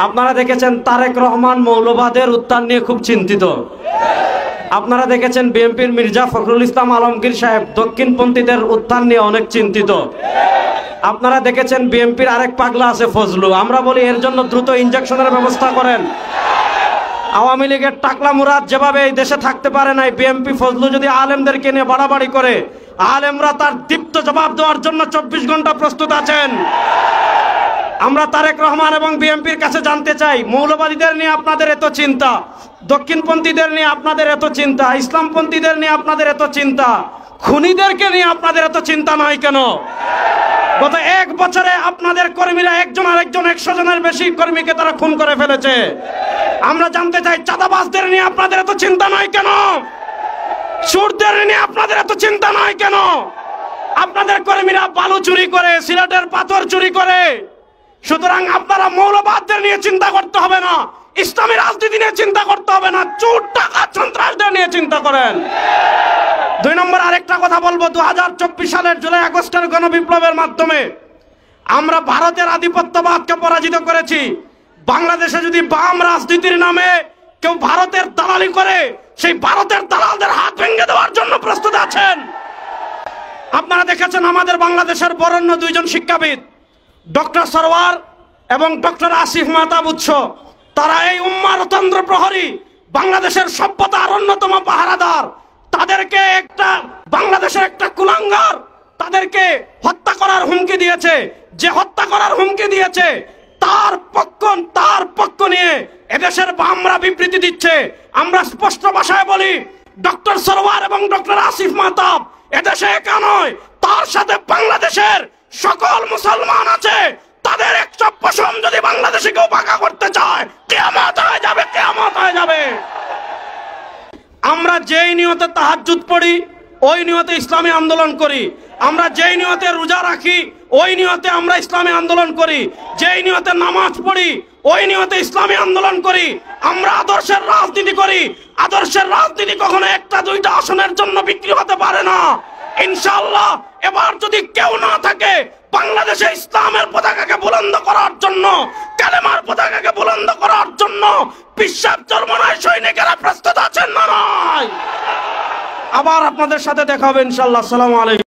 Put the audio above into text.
আপনারা দেখেছেন তারেক রহমান মৌলবাদের উত্থান নিয়ে খুব চিন্তিত। আপনারা দেখেছেন বিএনপির মির্জা ফখরুল ইসলাম আলমগীর সাহেব দক্ষিণপন্থীদের উত্থান নিয়ে অনেক চিন্তিত। আপনারা দেখেছেন বিএনপির আরেক পাগলা আছে ফজলু, আমরা বলি এর জন্য দ্রুত ইনজেকশনের ব্যবস্থা করেন। আওয়ামী লীগের টাকলা মুরাদ যেভাবে এই দেশে থাকতে পারে নাই, বিএনপি ফজলু যদি আলেমদেরকে নিয়ে বাড়াবাড়ি করে, আলেমরা তার দীপ্ত জবাব দেওয়ার জন্য 24 ঘন্টা প্রস্তুত আছেন। আমরা তারেক রহমান এবং বিএনপির কাছে জানতে চাই, মৌলবাদীদের নিয়ে আপনাদের এত চিন্তা, দক্ষিণপন্থীদের নিয়ে আপনাদের এত চিন্তা, ইসলামপন্থীদের নিয়ে আপনাদের এত চিন্তা, খুনিদেরকে নিয়ে আপনাদের এত চিন্তা নয় কেন? গত 1 বছরে আপনাদের কর্মীরা একজন আরেকজন 100 জনের বেশি কর্মীকে তারা খুন করে ফেলেছে। আমরা জানতে চাই, চাঁদাবাজদের নিয়ে আপনাদের এত চিন্তা নয় কেন? সুরদের নিয়ে আপনাদের এত চিন্তা নয় কেন? আপনাদের কর্মীরা বালু চুরি করে, সিলেটের পাথর চুরি করে। সুতরাং আপনারা মৌলবাদদের নিয়ে চিন্তা করতে হবে না, ইসলামী রাজনীতি নিয়ে চিন্তা করতে হবে না, চোর ডাকাত সন্ত্রাসদের নিয়ে চিন্তা করেন। 2 নম্বর আরেকটা কথা বলবো, 2024 সালের জুলাই আগস্টের গণবিপ্লবের মাধ্যমে আমরা ভারতের আধিপত্যবাদকে পরাজিত করেছি। বাংলাদেশে যদি বাম রাজনীতির নামে কেউ ভারতের দালালি করে, সেই ভারতের দালালদের হাত ভেঙে দেওয়ার জন্য প্রস্তুত আছেন। আপনারা দেখেছেন আমাদের বাংলাদেশের বরেণ্য 2 জন শিক্ষাবিদ, ডক্টর সরওয়ার এবং ডক্টর আসিফ মাহতাব উৎস, তারা এই উম্মার তন্ত্র প্রহরী, বাংলাদেশের সভ্যতার অন্যতম পাহারাদার। তাদেরকে বাংলাদেশের একটা কুলাঙ্গার তাদেরকে হত্যা করার হুমকি দিয়েছে। যে হত্যা করার হুমকি দিয়েছে তার পক্ষ নিয়ে এদেশের বামরা বিবৃতি দিচ্ছে। আমরা স্পষ্ট ভাষায় বলি, ডক্টর সরওয়ার এবং ডক্টর আসিফ মাহতাব এদেশে একা নয়, তার সাথে বাংলাদেশের সকল মুসলমান আছে। তাদের 100 পশম যদি বাংলাদেশে কেউ বাঁকা করতে চায়, কিয়ামত হয়ে যাবে, কিয়ামত হয়ে যাবে। আমরা যেই নিয়তে তাহাজ্জুদ পড়ি, ওই নিয়তে ইসলামী আন্দোলন করি। আমরা যেই নিয়তে রোজা রাখি, ওই নিয়তে আমরা ইসলামী আন্দোলন করি। যেই নিয়তে নামাজ পড়ি, ওই নিয়তে ইসলামী আন্দোলন করি। আমরা আদর্শের রাজনীতি করি। আদর্শের রাজনীতি কখনো 1-2টা আসনের জন্য বিক্রি হতে পারে না। ইনশাআল্লাহ এবার যদি কেউ না থাকে বাংলাদেশে ইসলামের পতাকাকে বুলন্দ করার জন্য, কালেমার পতাকাকে বুলন্দ করার জন্য, বিশ্বাস চরমনায় সৈনিকেরা প্রস্তুত আছেন না নয়? আবার আপনাদের সাথে দেখা হবে ইনশাআল্লাহ। আসসালামু আলাইকুম।